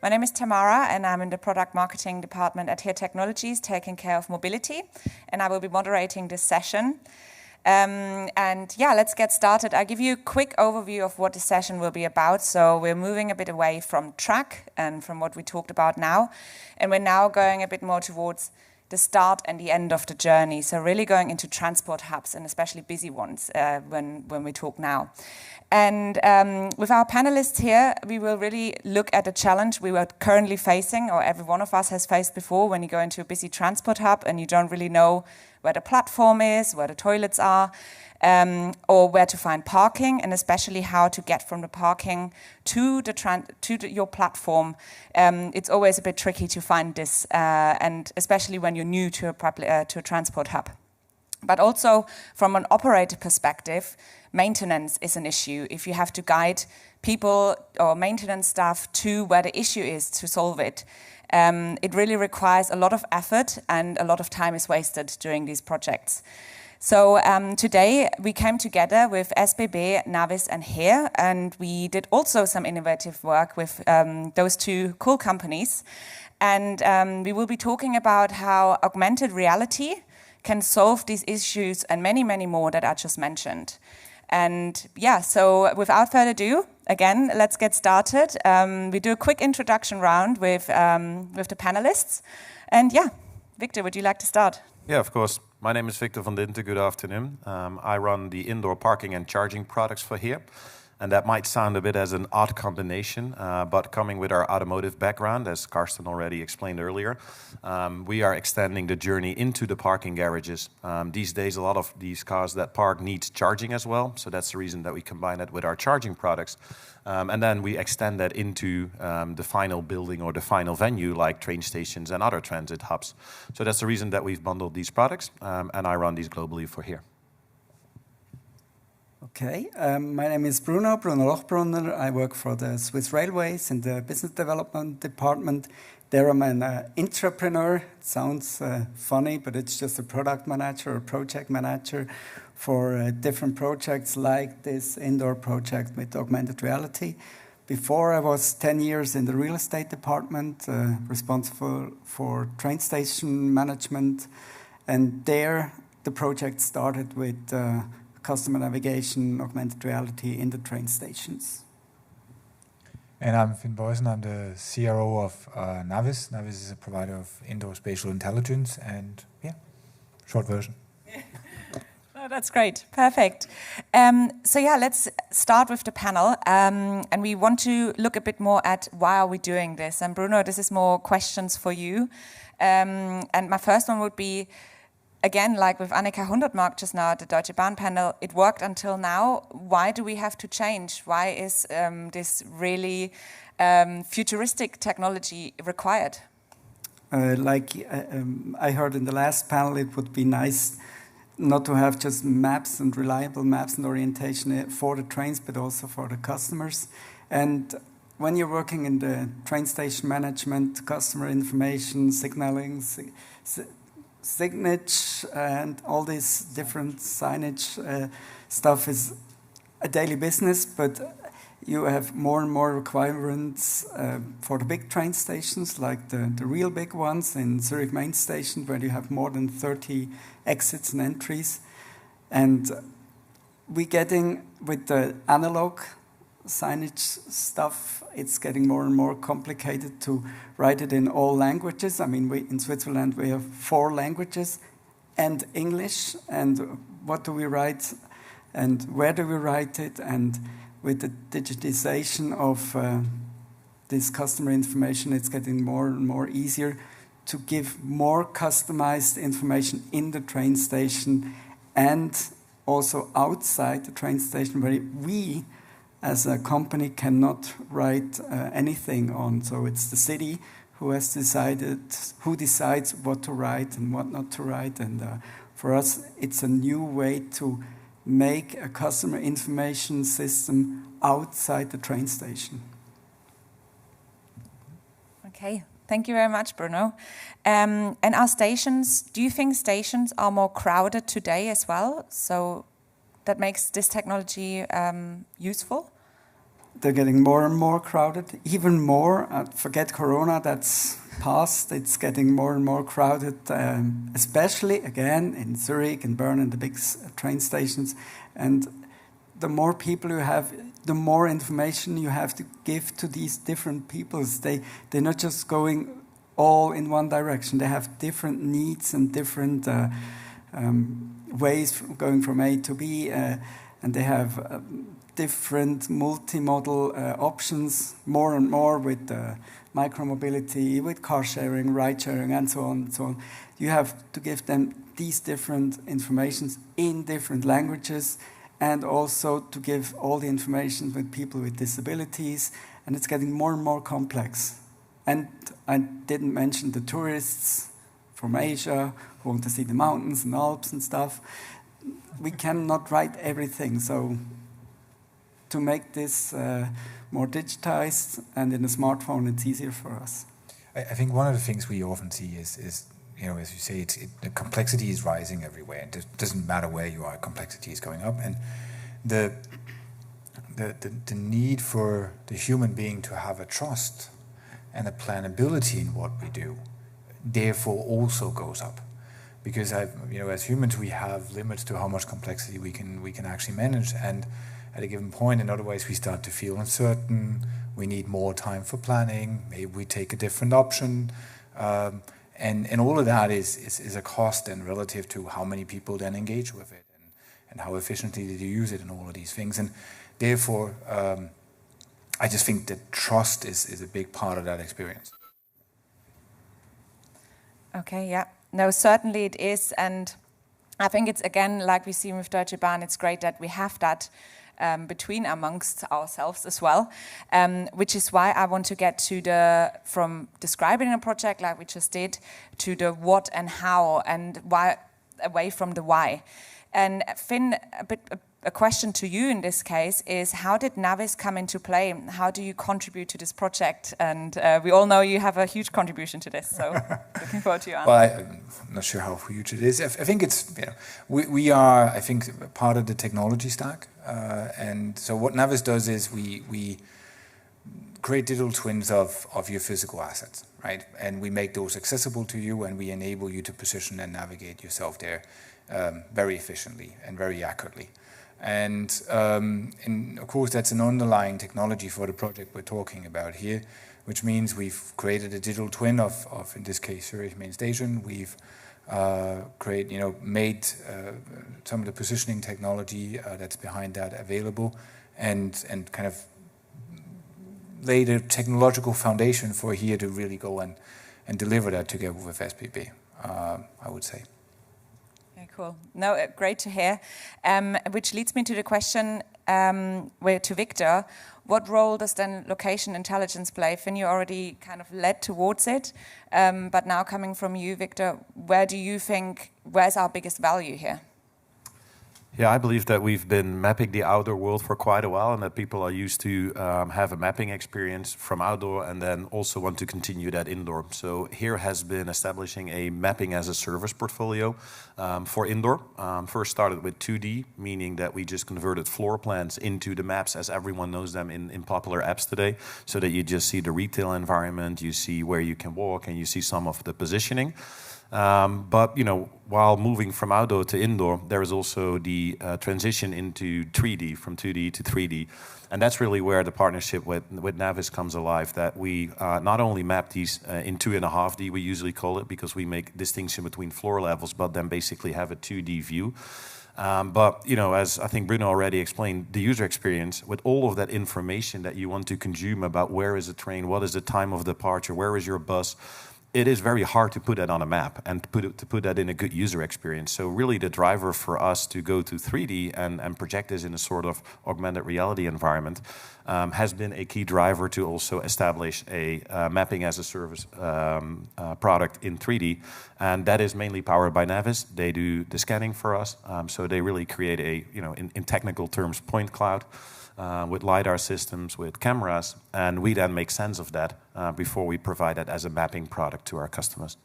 My name is Tamara, and I'm in the product marketing department at HERE Technologies, taking care of mobility, and I will be moderating this session. And yeah, let's get started. I'll give you a quick overview of what the session will be about. So we're moving a bit away from track and from what we talked about now, and we're now going a bit more towards the start and the end of the journey. So really going into transport hubs, and especially busy ones when we talk now. And with our panelists here, we will really look at the challenge we were currently facing, or every one of us has faced before, when you go into a busy transport hub and you don't really know where the platform is, where the toilets are, or where to find parking, and especially how to get from the parking to your platform. It's always a bit tricky to find this, and especially when you're new to a transport hub. But also from an operator perspective, maintenance is an issue. If you have to guide people or maintenance staff to where the issue is to solve it, it really requires a lot of effort, and a lot of time is wasted during these projects. So today we came together with SBB, Navis and HERE, and we did also some innovative work with those two cool companies. And we will be talking about how augmented reality can solve these issues and many, many more that I just mentioned. And yeah, so without further ado, again, let's get started. We do a quick introduction round with the panelists. And yeah, Victor, would you like to start? Yeah, of course. My name is Victor van Dinten. Good afternoon. I run the indoor parking and charging products for HERE. And that might sound a bit as an odd combination, but coming with our automotive background, as Karsten already explained earlier, we are extending the journey into the parking garages. These days, a lot of these cars that park needs charging as well. So that's the reason that we combine that with our charging products. And then we extend that into the final building or the final venue, like train stations and other transit hubs. So that's the reason that we've bundled these products, and I run these globally for HERE. Okay, my name is Bruno Lochbrunner. I work for the Swiss Railways in the business development department. There I'm an intrapreneur. It sounds funny, but it's just a product manager or project manager for different projects like this indoor project with augmented reality. Before, I was 10 years in the real estate department, responsible for train station management. And there the project started with customer navigation, augmented reality in the train stations. And I'm Finn Boysen. I'm the CRO of Navis. Navis is a provider of indoor spatial intelligence, and yeah, short version. Oh, that's great. Perfect. So yeah, let's start with the panel. And we want to look a bit more at why are we doing this. And Bruno, this is more questions for you. And my first one would be, again, like with Annika Hundertmark just now at the Deutsche Bahn panel, it worked until now. Why do we have to change? Why is this really futuristic technology required? I heard in the last panel, it would be nice not to have just maps and reliable maps and orientation for the trains, but also for the customers. And when you're working in the train station management, customer information, signaling, signage and all this different signage stuff is a daily business, but you have more and more requirements for the big train stations, like the real big ones in Zurich Main Station, where you have more than 30 exits and entries. And we're getting, with the analog signage stuff, it's getting more and more complicated to write it in all languages. I mean, in Switzerland, we have 4 languages and English. And what do we write and where do we write it? And with the digitization of this customer information, it's getting more and more easier to give more customized information in the train station and also outside the train station, where we as a company cannot write anything on. So it's the city who has decided, who decides what to write and what not to write. And for us, it's a new way to make a customer information system outside the train station. Okay, thank you very much, Bruno. And our stations, do you think stations are more crowded today as well? So that makes this technology useful? they're getting more and more crowded, even more. Forget Corona, that's past. It's getting more and more crowded, especially, again, in Zurich and Bern and the big train stations. And the more people you have, the more information you have to give to these different peoples. They're not just going all in one direction. They have different needs and different ways going from A to B, and they have different multimodal options, more and more with micromobility, with car sharing, ride sharing, and so on and so on. You have to give them these different informations in different languages, and also to give all the information with people with disabilities, and it's getting more and more complex. And I didn't mention the tourists from Asia who want to see the mountains and Alps and stuff. We cannot write everything, so to make this more digitized and in a smartphone, it's easier for us. I think one of the things we often see is you know, as you say, the complexity is rising everywhere. It doesn't matter where you are, complexity is going up, and the need for the human being to have a trust and a planability in what we do, therefore also goes up, because you know, as humans we have limits to how much complexity we can actually manage, and at a given point, in other ways, we start to feel uncertain. We need more time for planning. Maybe we take a different option, and all of that is a cost, and relative to how many people then engage with it, and how efficiently do you use it, and all of these things, and therefore. I just think that trust is a big part of that experience. Okay, yeah. No, certainly it is. And I think it's, again, like we see with Deutsche Bahn, it's great that we have that between amongst ourselves as well, which is why I want to get to from describing a project like we just did, to the what and how, and why, away from the why. And Finn, a question to you in this case is, how did Navis come into play? How do you contribute to this project? And we all know you have a huge contribution to this, so looking forward to your answer. Well, I'm not sure how huge it is. I think it's, you know, we are, I think, part of the technology stack. And so what Navis does is we create digital twins of your physical assets, right? And we make those accessible to you, and we enable you to position and navigate yourself there very efficiently and very accurately. And of course, that's an underlying technology for the project we're talking about here, which means we've created a digital twin of in this case, Zurich Main Station. We've made some of the positioning technology that's behind that available, and kind of laid a technological foundation for here to really go and deliver that together with SBB, I would say. Cool. No, great to hear. Which leads me to the question to Victor. What role does then location intelligence play? Finn, you already kind of led towards it, but now coming from you, Victor, where do you think, where's our biggest value here? Yeah, I believe that we've been mapping the outdoor world for quite a while, and that people are used to have a mapping experience from outdoor and then also want to continue that indoor. So here has been establishing a mapping as a service portfolio for indoor. First started with 2D, meaning that we just converted floor plans into the maps as everyone knows them in popular apps today, so that you just see the retail environment, you see where you can walk, and you see some of the positioning. But, you know, while moving from outdoor to indoor, there is also the transition into 3D, from 2D to 3D. And that's really where the partnership with Navis comes alive, that we not only map these in 2.5D, we usually call it, because we make distinction between floor levels, but then basically have a 2D view. But, you know, as I think Bruno already explained, the user experience, with all of that information that you want to consume about where is the train, what is the time of departure, where is your bus, it is very hard to put that on a map and to put that in a good user experience. So really the driver for us to go to 3D and project this in a sort of augmented reality environment has been a key driver to also establish a mapping as a service product in 3D. And that is mainly powered by Navis. They do the scanning for us. So they really create a, you know, in technical terms, point cloud. With LiDAR systems, with cameras, and we then make sense of that before we provide it as a mapping product to our customers.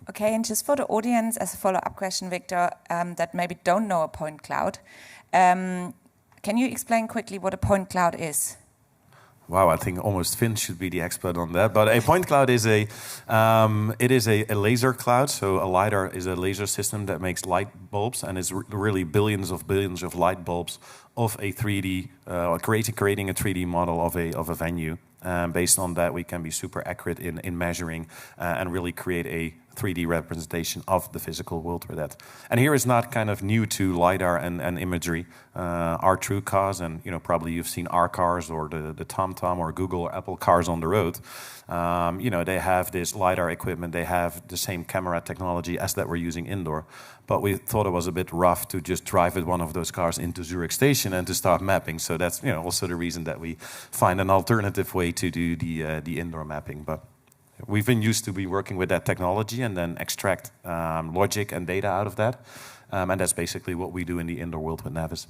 Okay, and just for the audience, as a follow-up question, Victor, that maybe don't know a point cloud, can you explain quickly what a point cloud is? Wow, I think almost Finn should be the expert on that. But a point cloud is a laser cloud. So a LiDAR is a laser system that makes light bulbs, and it's really billions of light bulbs of a 3D, creating a 3D model of a venue. Based on that, we can be super accurate in measuring and really create a 3D representation of the physical world for that. And here is not kind of new to LiDAR and imagery. Our true cars, and probably you've seen our cars or the TomTom or Google or Apple cars on the road. They have this LiDAR equipment. They have the same camera technology as that we're using indoor. But we thought it was a bit rough to just drive with one of those cars into Zurich Station and to start mapping. So that's also the reason that we find an alternative way to do the indoor mapping. But we've been used to be working with that technology and then extract logic and data out of that. And that's basically what we do in the indoor world with Navis.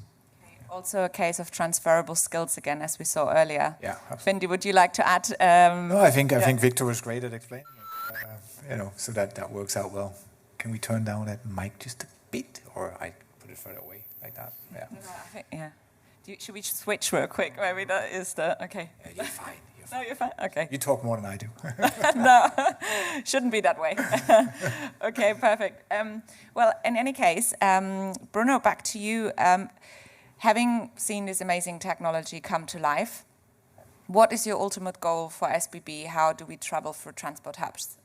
Also a case of transferable skills again, as we saw earlier. Yeah. Findy, would you like to add? No, I think Victor was great at explaining it. So that works out well. Can we turn down that mic just a bit, or I put it further away like that? Yeah. No, I think, yeah. Should we switch real quick? Maybe that is the okay. Yeah, you're fine. No, you're fine. Okay. You talk more than I do. No, shouldn't be that way. Okay, perfect. Well, in any case, Bruno, back to you. Having seen this amazing technology come to life, what is your ultimate goal for SBB? How do we travel through transport hubs?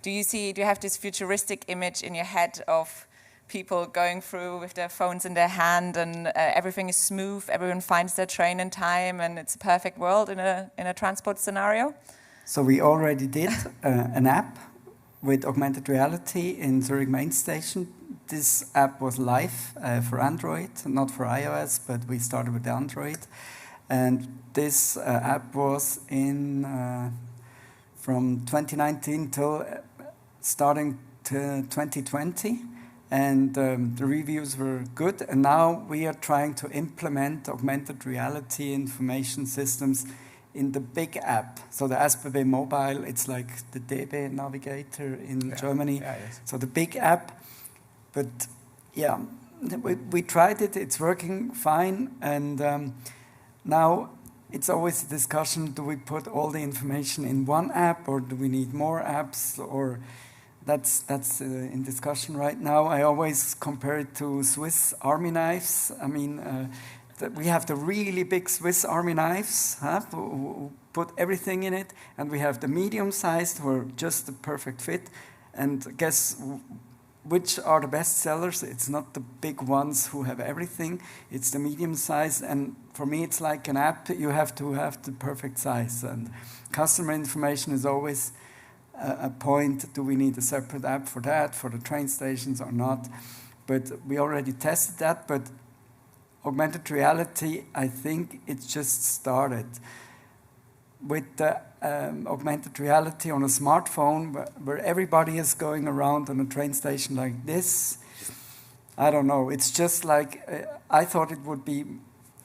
Do you have this futuristic image in your head of people going through with their phones in their hand and everything is smooth, everyone finds their train in time, and it's a perfect world in a transport scenario? So we already did an app with augmented reality in Zurich main station. This app was live for Android, not for iOS, but we started with Android. And this app was in from 2019 till starting to 2020. And the reviews were good. And now we are trying to implement augmented reality information systems in the big app. So the SBB Mobile, it's like the DB Navigator in Germany. Yeah, yes. So the big app. But yeah, we tried it. It's working fine. And now it's always a discussion, do we put all the information in one app or do we need more apps? Or that's in discussion right now. I always compare it to Swiss Army knives. I mean, we have the really big Swiss Army knives, who put everything in it, and we have the medium-sized who are just the perfect fit. And guess which are the best sellers? It's not the big ones who have everything. It's the medium-sized, and for me, it's like an app. You have to have the perfect size, and customer information is always a point. Do we need a separate app for that, for the train stations or not? But we already tested that, but augmented reality, I think it just started. With the augmented reality on a smartphone, where everybody is going around on a train station like this, I don't know. It's just like, I thought it would be,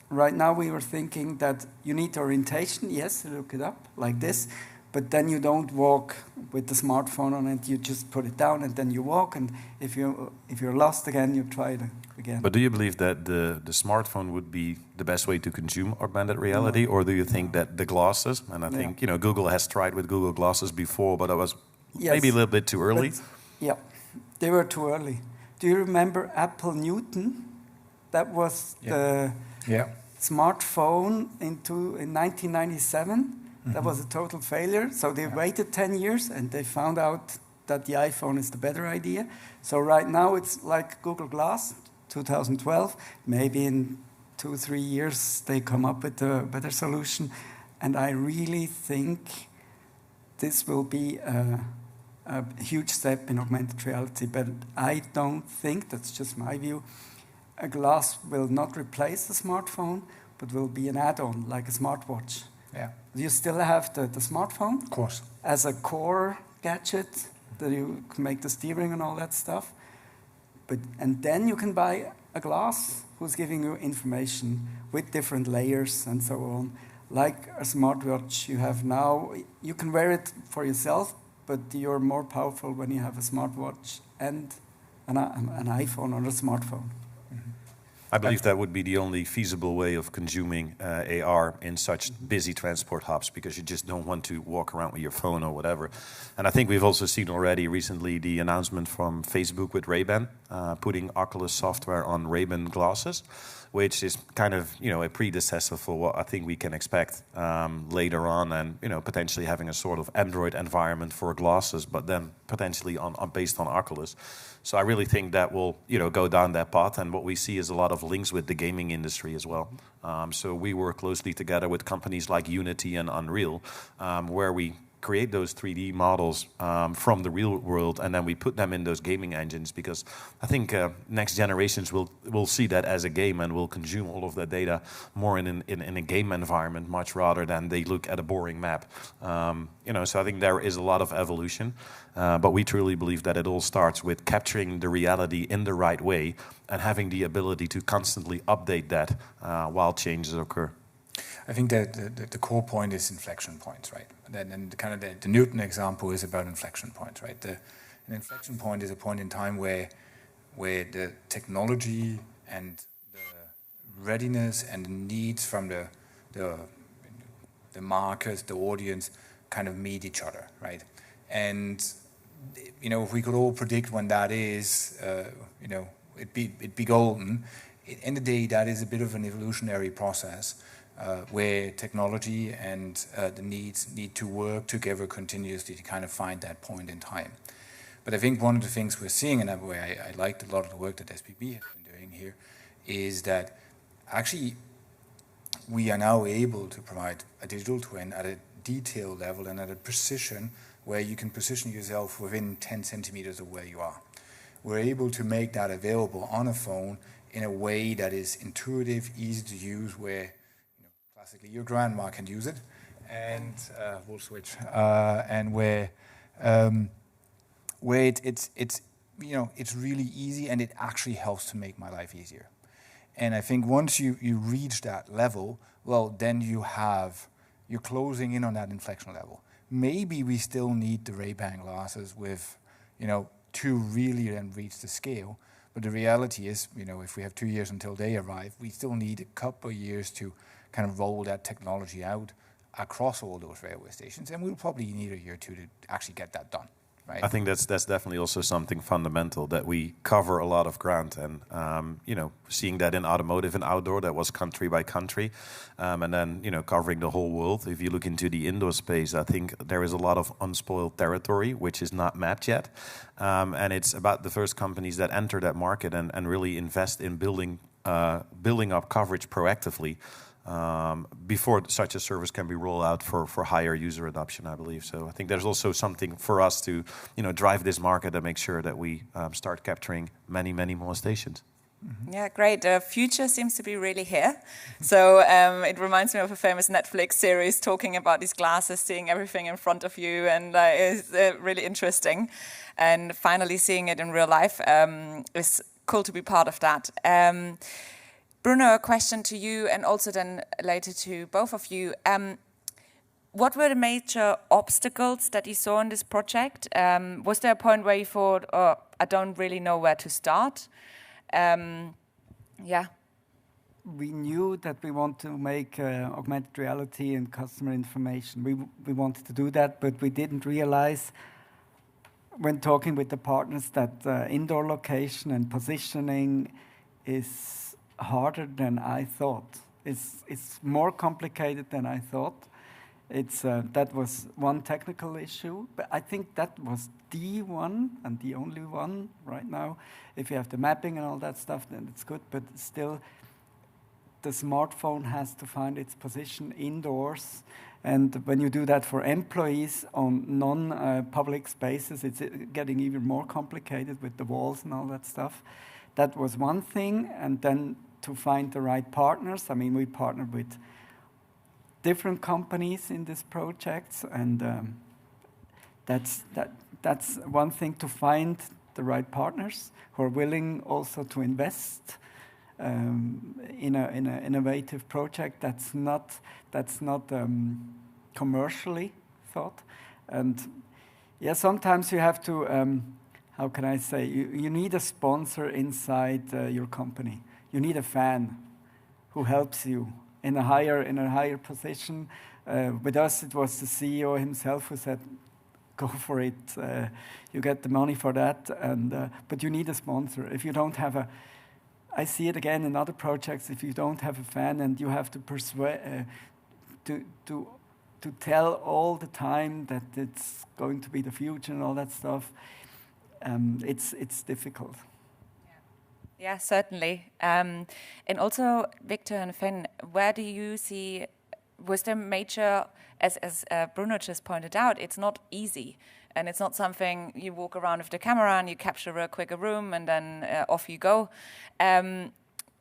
right now we were thinking that you need orientation, yes, look it up, like this, but then you don't walk with the smartphone on it, you just put it down and then you walk, and if you're lost again, you try it again. But do you believe that the smartphone would be the best way to consume augmented reality, or do you think that the glasses, and I think Google has tried with Google Glasses before, but it was maybe a little bit too early? Yeah, they were too early. Do you remember Apple Newton? That was the smartphone in 1997. That was a total failure. So they waited 10 years and they found out that the iPhone is the better idea. So right now it's like Google Glass, 2012. Maybe in 2-3 years they come up with a better solution. And I really think this will be a huge step in augmented reality. But I don't think, that's just my view, a glass will not replace the smartphone, but will be an add-on, like a smartwatch. Yeah. You still have the smartphone, of course, as a core gadget that you can make the steering and all that stuff. And then you can buy a glass who's giving you information with different layers and so on. Like a smartwatch you have now, you can wear it for yourself, but you're more powerful when you have a smartwatch and an iPhone or a smartphone. I believe that would be the only feasible way of consuming AR in such busy transport hubs, because you just don't want to walk around with your phone or whatever. And I think we've also seen already recently the announcement from Facebook with Ray-Ban, putting Oculus software on Ray-Ban glasses, which is kind of, a predecessor for what I think we can expect later on, and, potentially having a sort of Android environment for glasses, but then potentially based on Oculus. So I really think that will, go down that path, and what we see is a lot of links with the gaming industry as well. So we work closely together with companies like Unity and Unreal, where we create those 3D models from the real world, and then we put them in those gaming engines, because I think next generations will see that as a game and will consume all of that data more in a game environment, much rather than they look at a boring map. So I think there is a lot of evolution, but we truly believe that it all starts with capturing the reality in the right way and having the ability to constantly update that while changes occur. I think that the core point is inflection points, right? And kind of the Newton example is about inflection points, right? An inflection point is a point in time where the technology and the readiness and the needs from the market, the audience, kind of meet each other, right? And if we could all predict when that is, it'd be golden. In the day, that is a bit of an evolutionary process. Where technology and the needs need to work together continuously to kind of find that point in time. But I think one of the things we're seeing, and I liked a lot of the work that SPB has been doing here, is that actually we are now able to provide a digital twin at a detail level and at a precision where you can position yourself within 10 centimeters of where you are. We're able to make that available on a phone in a way that is intuitive, easy to use, where classically your grandma can use it, and we'll switch, and where it's really easy, and it actually helps to make my life easier. And I think once you reach that level, well, then you're closing in on that inflection level. Maybe we still need the Ray-Ban glasses with, to really then reach the scale. But the reality is, if we have 2 years until they arrive, we still need a couple of years to kind of roll that technology out across all those railway stations, and we'll probably need a year or two to actually get that done, right? I think that's definitely also something fundamental, that we cover a lot of ground, and seeing that in automotive and outdoor, that was country by country, and then covering the whole world. If you look into the indoor space, I think there is a lot of unspoiled territory which is not mapped yet, and it's about the first companies that enter that market and really invest in building up coverage proactively. Before such a service can be rolled out for higher user adoption, I believe. So I think there's also something for us to, drive this market and make sure that we start capturing many, many more stations. Mm-hmm. Yeah, great. The future seems to be really here. So it reminds me of a famous Netflix series talking about these glasses, seeing everything in front of you, and it's really interesting. And finally seeing it in real life is cool to be part of that. Bruno, a question to you, and also then later to both of you. What were the major obstacles that you saw in this project? Was there a point where you thought, oh, I don't really know where to start? Yeah. We knew that we want to make augmented reality and customer information. We wanted to do that, but we didn't realize when talking with the partners that indoor location and positioning is harder than I thought. It's more complicated than I thought. That was one technical issue, but I think that was the one and the only one right now. If you have the mapping and all that stuff, then it's good, but still the smartphone has to find its position indoors. And when you do that for employees on non-public spaces, it's getting even more complicated with the walls and all that stuff. That was one thing, and then to find the right partners. I mean, we partnered with different companies in this project, and that's one thing, to find the right partners who are willing also to invest in an innovative project that's not commercially thought. And yeah, sometimes you have to. How can I say? You need a sponsor inside your company. you need a fan who helps you in a higher position. With us, it was the CEO himself who said, "Go for it. You get the money for that." But you need a sponsor. If you don't have I see it again in other projects. If you don't have a fan and you have to persuade to tell all the time that it's going to be the future and all that stuff, it's difficult. Yeah, certainly. And also, Victor and Finn, where do you see, was there major, as Bruno just pointed out, it's not easy. And it's not something you walk around with the camera and you capture real quick a room and then off you go.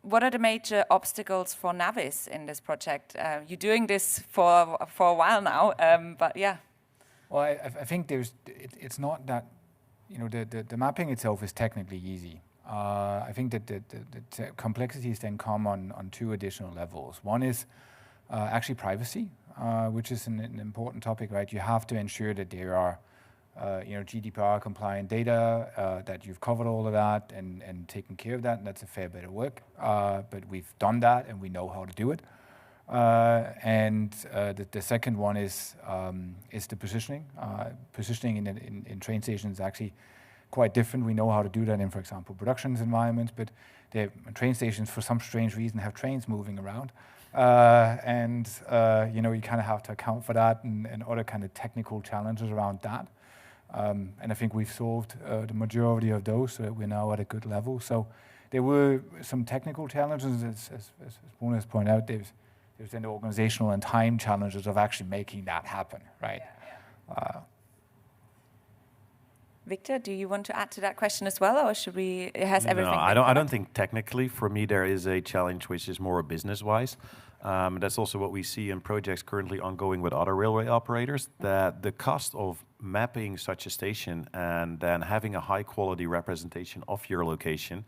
What are the major obstacles for Navis in this project? You're doing this for a while now, but yeah. Well, I think it's not that, the mapping itself is technically easy. I think that the complexities then come on two additional levels. One is actually privacy, which is an important topic, right? You have to ensure that there are GDPR compliant data, that you've covered all of that and taken care of that, and that's a fair bit of work. But we've done that and we know how to do it. The second one is the positioning. Positioning in train stations is actually quite different. We know how to do that in, for example, productions environments, but the train stations, for some strange reason, have trains moving around. You kind of have to account for that and other kind of technical challenges around that. And I think we've solved the majority of those, so that we're now at a good level. So there were some technical challenges, as Bruno has pointed out. There's then organizational and time challenges of actually making that happen, right? Yeah. Victor, do you want to add to that question as well, or should we? Has everything? No, I don't think technically. For me, there is a challenge which is more business-wise. That's also what we see in projects currently ongoing with other railway operators. That the cost of mapping such a station and then having a high-quality representation of your location.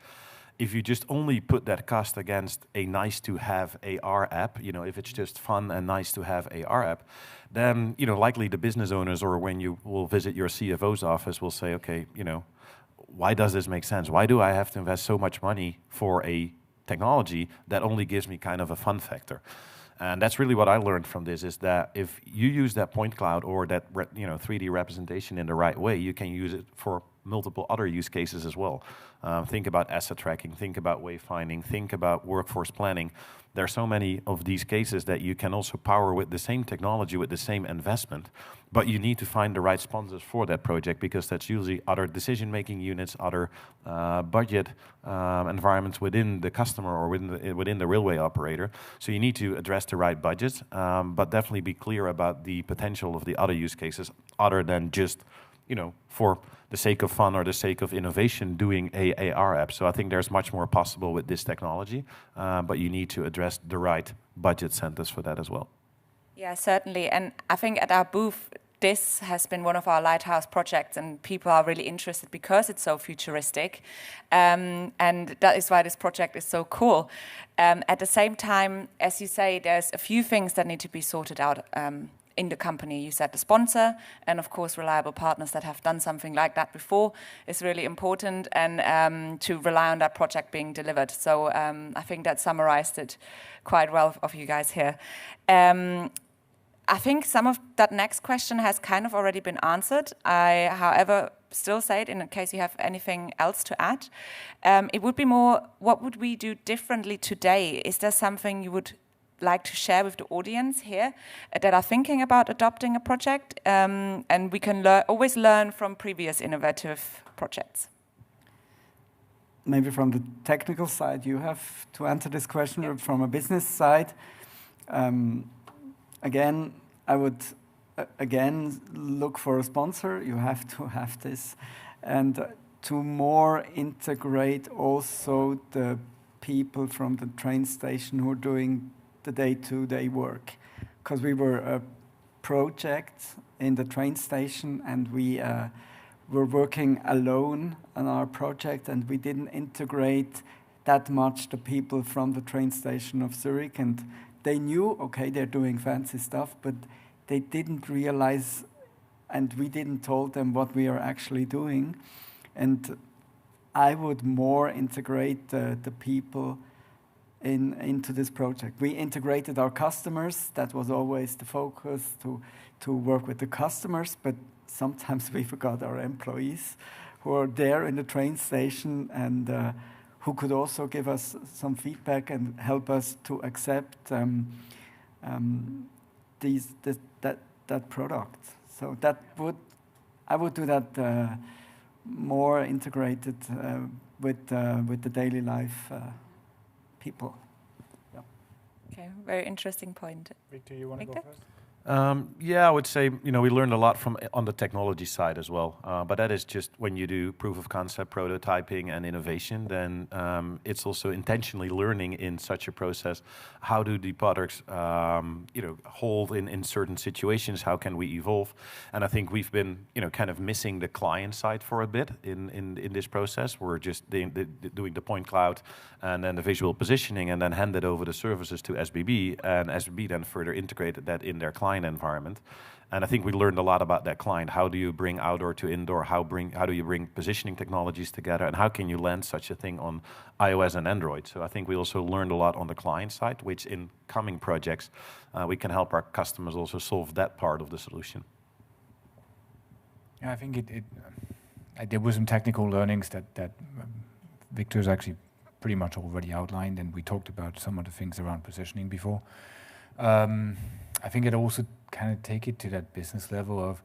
If you just only put that cost against a nice-to-have AR app, if it's just fun and nice-to-have AR app, then, likely the business owners, or when you will visit your CFO's office, will say, okay, why does this make sense? Why do I have to invest so much money for a technology that only gives me kind of a fun factor? And that's really what I learned from this, is that if you use that point cloud or that 3D representation in the right way, you can use it for multiple other use cases as well. Think about asset tracking, think about wayfinding, think about workforce planning. There are so many of these cases that you can also power with the same technology, with the same investment, but you need to find the right sponsors for that project, because that's usually other decision-making units, other budget environments within the customer or within the railway operator. So you need to address the right budgets, but definitely be clear about the potential of the other use cases, other than just, for the sake of fun or the sake of innovation, doing a AR app. So I think there's much more possible with this technology, but you need to address the right budget centers for that as well. Yeah, certainly. And I think at our booth, this has been one of our lighthouse projects, and people are really interested because it's so futuristic. And that is why this project is so cool. At the same time, as you say, there's a few things that need to be sorted out in the company. You said the sponsor, and of course reliable partners that have done something like that before is really important, and to rely on that project being delivered. So I think that summarized it quite well of you guys here. I think some of that next question has kind of already been answered. I, however, still say it in case you have anything else to add. It would be more, what would we do differently today? Is there something you would like to share with the audience here that are thinking about adopting a project? And we can always learn from previous innovative projects. Maybe from the technical side, you have to answer this question. Yep. From a business side. Again, I would look for a sponsor. You have to have this, and to more integrate also the people from the train station who are doing the day-to-day work. Because we were a project in the train station, and we were working alone on our project, and we didn't integrate that much the people from the train station of Zurich. And they knew, okay, they're doing fancy stuff, but they didn't realize, and we didn't told them what we are actually doing. And I would more integrate the people into this project. We integrated our customers. That was always the focus, to work with the customers, but sometimes we forgot our employees who are there in the train station and who could also give us some feedback and help us to accept that product. So I would do that more integrated with the daily life people. Yeah. Okay, very interesting point. Victor, you want to go first? Yeah, I would say, we learned a lot on the technology side as well. But that is just when you do proof of concept, prototyping, and innovation, then it's also intentionally learning in such a process. How do the products, hold in certain situations? How can we evolve? And I think we've been, kind of missing the client side for a bit in this process. We're just doing the point cloud and then the visual positioning, and then handed over the services to SBB, and SBB then further integrated that in their client environment. And I think we learned a lot about that client. How do you bring outdoor to indoor? How do you bring positioning technologies together? And how can you land such a thing on iOS and Android? So I think we also learned a lot on the client side, which in coming projects, we can help our customers also solve that part of the solution. Yeah, I think there were some technical learnings that Victor's actually pretty much already outlined, and we talked about some of the things around positioning before. I think it also kind of take it to that business level of,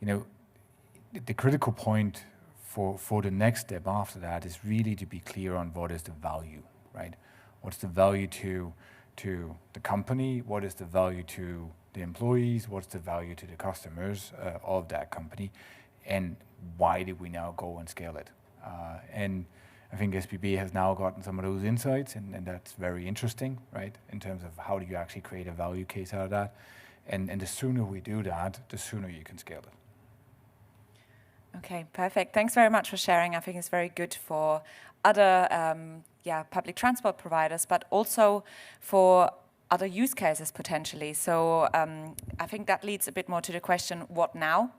the critical point for the next step after that is really to be clear on what is the value, right? What's the value to the company? What is the value to the employees? What's the value to the customers of that company? And why did we now go and scale it? And I think SBB has now gotten some of those insights, and that's very interesting, right? In terms of how do you actually create a value case out of that. And the sooner we do that, the sooner you can scale it. Okay, perfect. Thanks very much for sharing. I think it's very good for other public transport providers, but also for other use cases potentially. So I think that leads a bit more to the question, what now?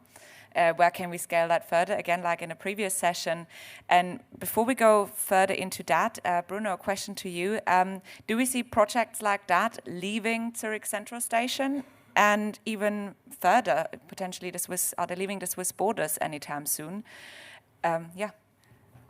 Where can we scale that further? Again, like in a previous session. And before we go further into that, Bruno, a question to you. Do we see projects like that leaving Zurich Central Station and even further, potentially are they leaving the Swiss borders anytime soon?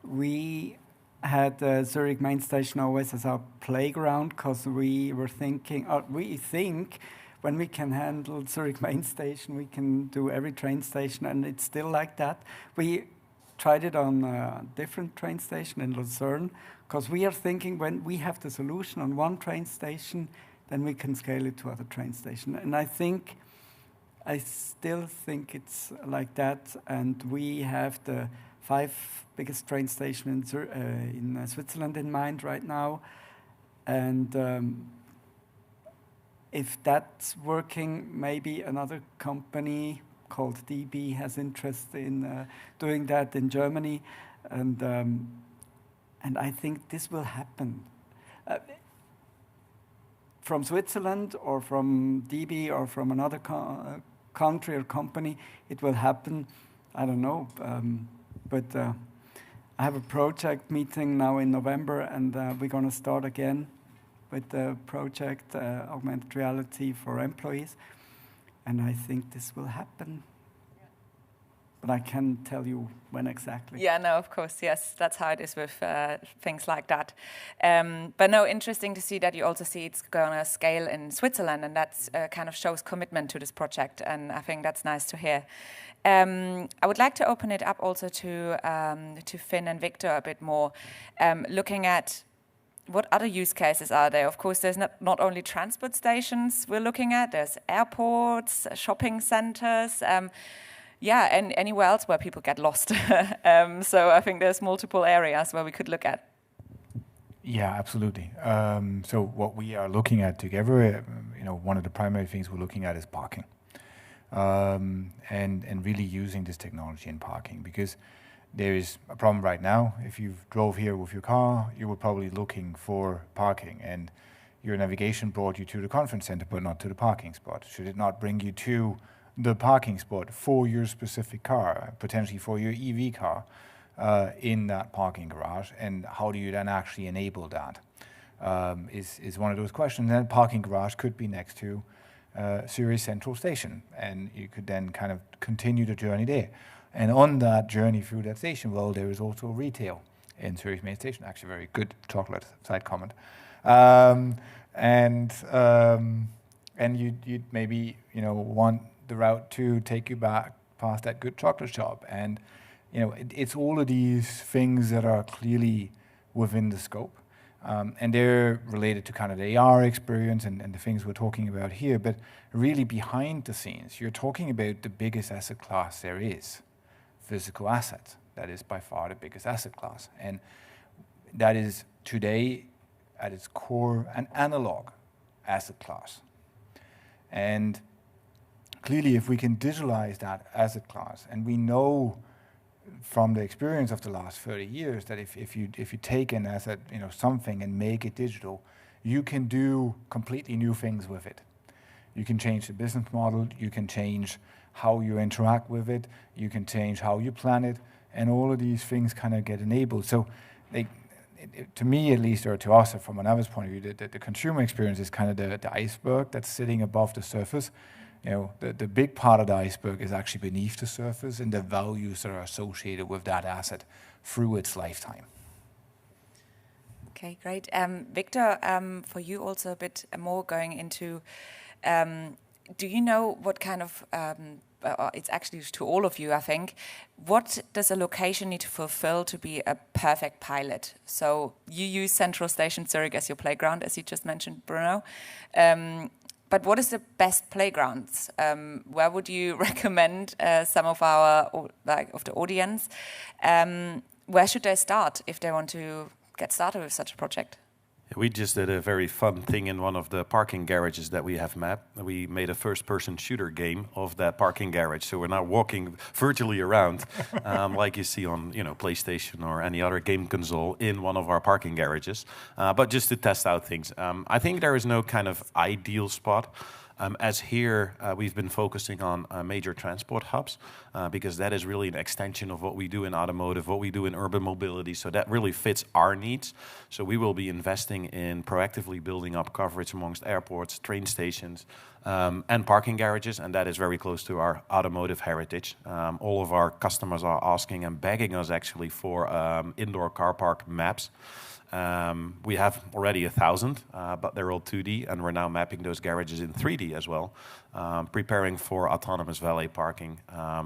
We had Zurich Main Station always as our playground because we think when we can handle Zurich Main Station, we can do every train station, and it's still like that. We tried it on a different train station in Lucerne, because we are thinking when we have the solution on one train station, then we can scale it to other train stations. And I still think it's like that, and we have the 5 biggest train stations in Switzerland in mind right now, and if that's working, maybe another company called DB has interest in doing that in Germany, and I think this will happen. From Switzerland or from DB or from another country or company, it will happen. I don't know, but I have a project meeting now in November, and we're going to start again with the project Augmented Reality for employees, and I think this will happen. But I can't tell you when exactly. Yeah, no, of course, yes, that's how it is with things like that. But no, interesting to see that you also see it's going to scale in Switzerland, and that kind of shows commitment to this project, and I think that's nice to hear. I would like to open it up also to Finn and Victor a bit more, looking at what other use cases are there? Of course, there's not only transport stations we're looking at, there's airports, shopping centers, and anywhere else where people get lost. So I think there's multiple areas where we could look at. Yeah, absolutely. So what we are looking at together, one of the primary things we're looking at is parking, and really using this technology in parking, because there is a problem right now. If you drove here with your car, you were probably looking for parking, and your navigation brought you to the conference center, but not to the parking spot. Should it not bring you to the parking spot for your specific car, potentially for your EV car, in that parking garage? And how do you then actually enable that? is one of those questions. And parking garage could be next to Zurich Central Station, and you could then kind of continue the journey there. And on that journey through that station, well, there is also retail in Zurich Main Station. Actually, very good chocolate side comment. And you'd maybe want the route to take you back past that good chocolate shop, and it's all of these things that are clearly within the scope, and they're related to kind of the AR experience and the things we're talking about here. But really, behind the scenes, you're talking about the biggest asset class there is, physical assets. That is by far the biggest asset class, and that is today at its core an analog asset class. And clearly, if we can digitalize that asset class, and we know from the experience of the last 30 years that if you take an asset, something, and make it digital, you can do completely new things with it. You can change the business model, you can change how you interact with it, you can change how you plan it, and all of these things kind of get enabled. So to me at least, or to us from an Avis point of view, the consumer experience is kind of the iceberg that's sitting above the surface. The big part of the iceberg is actually beneath the surface, and the values that are associated with that asset through its lifetime. Okay, great. Victor, for you also a bit more going into, do you know what kind of, it's actually to all of you, I think, what does a location need to fulfill to be a perfect pilot? So you use Central Station Zurich as your playground, as you just mentioned, Bruno. But what is the best playgrounds? Where would you recommend some of of the audience? Where should they start if they want to get started with such a project? We just did a very fun thing in one of the parking garages that we have mapped. We made a first-person shooter game of that parking garage. So we're now walking virtually around, like you see on PlayStation or any other game console in one of our parking garages. But just to test out things. I think there is no kind of ideal spot. As here, we've been focusing on major transport hubs because that is really an extension of what we do in automotive, what we do in urban mobility. So that really fits our needs. So we will be investing in proactively building up coverage amongst airports, train stations, and parking garages. And that is very close to our automotive heritage. All of our customers are asking and begging us actually for indoor car park maps. We have already 1,000, but they're all 2D, and we're now mapping those garages in 3D as well, preparing for autonomous valet parking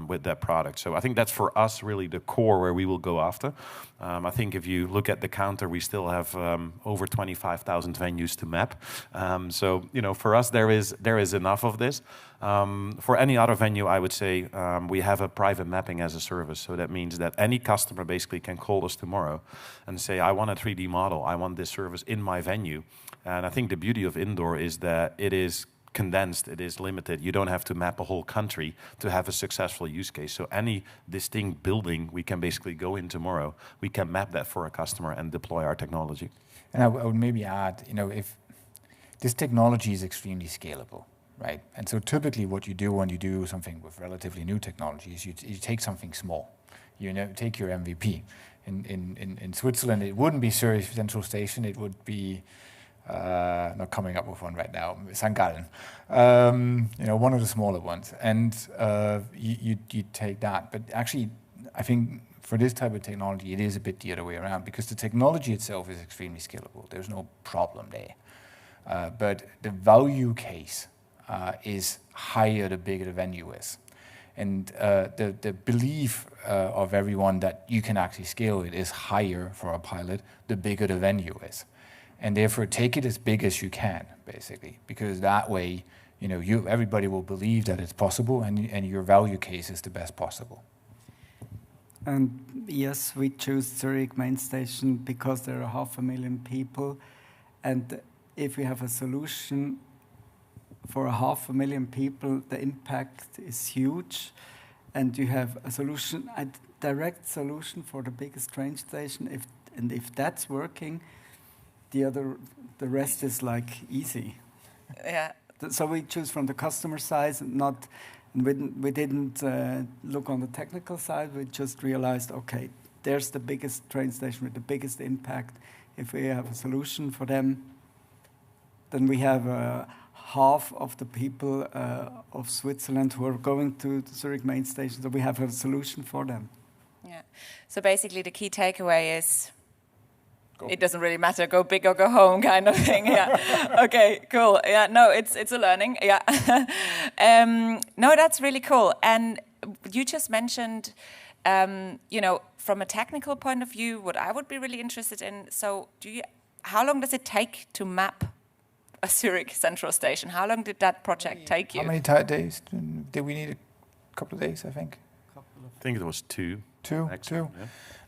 with that product. So I think that's for us really the core where we will go after. I think if you look at the counter, we still have over 25,000 venues to map. So for us there is enough of this. For any other venue, I would say we have a private mapping as a service. So that means that any customer basically can call us tomorrow and say, I want a 3D model, I want this service in my venue. And I think the beauty of indoor is that it is condensed, it is limited. You don't have to map a whole country to have a successful use case. So any distinct building, we can basically go in tomorrow. We can map that for a customer and deploy our technology. And I would maybe add, if this technology is extremely scalable, right? And so typically what you do when you do something with relatively new technology is you take something small. Take your MVP. In Switzerland, it wouldn't be Zurich Central Station, it would be, not coming up with one right now, St. Gallen, one of the smaller ones. And you take that. But actually, I think for this type of technology, it is a bit the other way around because the technology itself is extremely scalable. There's no problem there. But the value case is higher the bigger the venue is. And the belief of everyone that you can actually scale it is higher for a pilot, the bigger the venue is. And therefore, take it as big as you can, basically, because that way, everybody will believe that it's possible, and your value case is the best possible. And yes, we choose Zurich Main Station because there are 500,000 people, and if we have a solution for 500,000 people, the impact is huge, and you have a solution, a direct solution for the biggest train station. If that's working, the rest is like easy. Yeah. So we choose from the customer side, we didn't look on the technical side. We just realized, okay, there's the biggest train station with the biggest impact if we have a solution for them, then we have half of the people of Switzerland who are going to the Zurich main station, so we have a solution for them. Yeah. So basically the key takeaway is it doesn't really matter, go big or go home kind of thing. Yeah. Okay, cool. Yeah, no, it's a learning. Yeah. No, that's really cool. And you just mentioned, from a technical point of view, what I would be really interested in. So how long does it take to map a Zurich Central Station? How long did that project take you? How many days did we need? A couple of days, I think. I think it was two. Two. Yeah.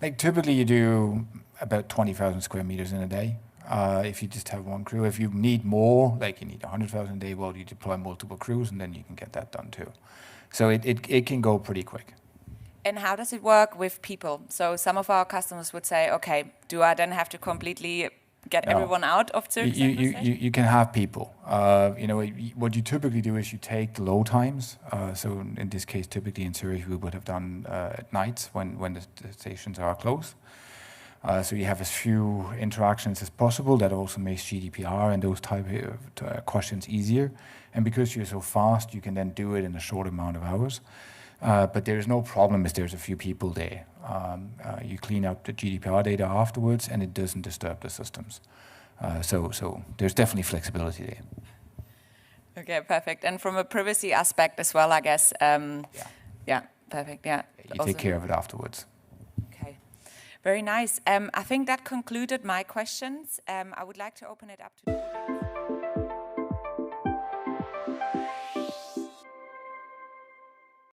Like typically you do about 20,000 square meters in a day. If you just have one crew. If you need more, like you need 100,000 a day, well, you deploy multiple crews and then you can get that done too. So it can go pretty quick. And how does it work with people? So some of our customers would say, okay, do I then have to completely get everyone out of Zurich Central Station? You can have people. What you typically do is you take the low times. So in this case, typically in Zurich, we would have done at nights when the stations are closed. So you have as few interactions as possible. That also makes GDPR and those type of questions easier. And because you're so fast, you can then do it in a short amount of hours. But there is no problem if there's a few people there. You clean up the GDPR data afterwards, and it doesn't disturb the systems. So there's definitely flexibility there. Okay, perfect. And from a privacy aspect as well, I guess. Yeah, perfect. Yeah. You take care of it afterwards. Okay, very nice. I think that concluded my questions. I would like to open it up to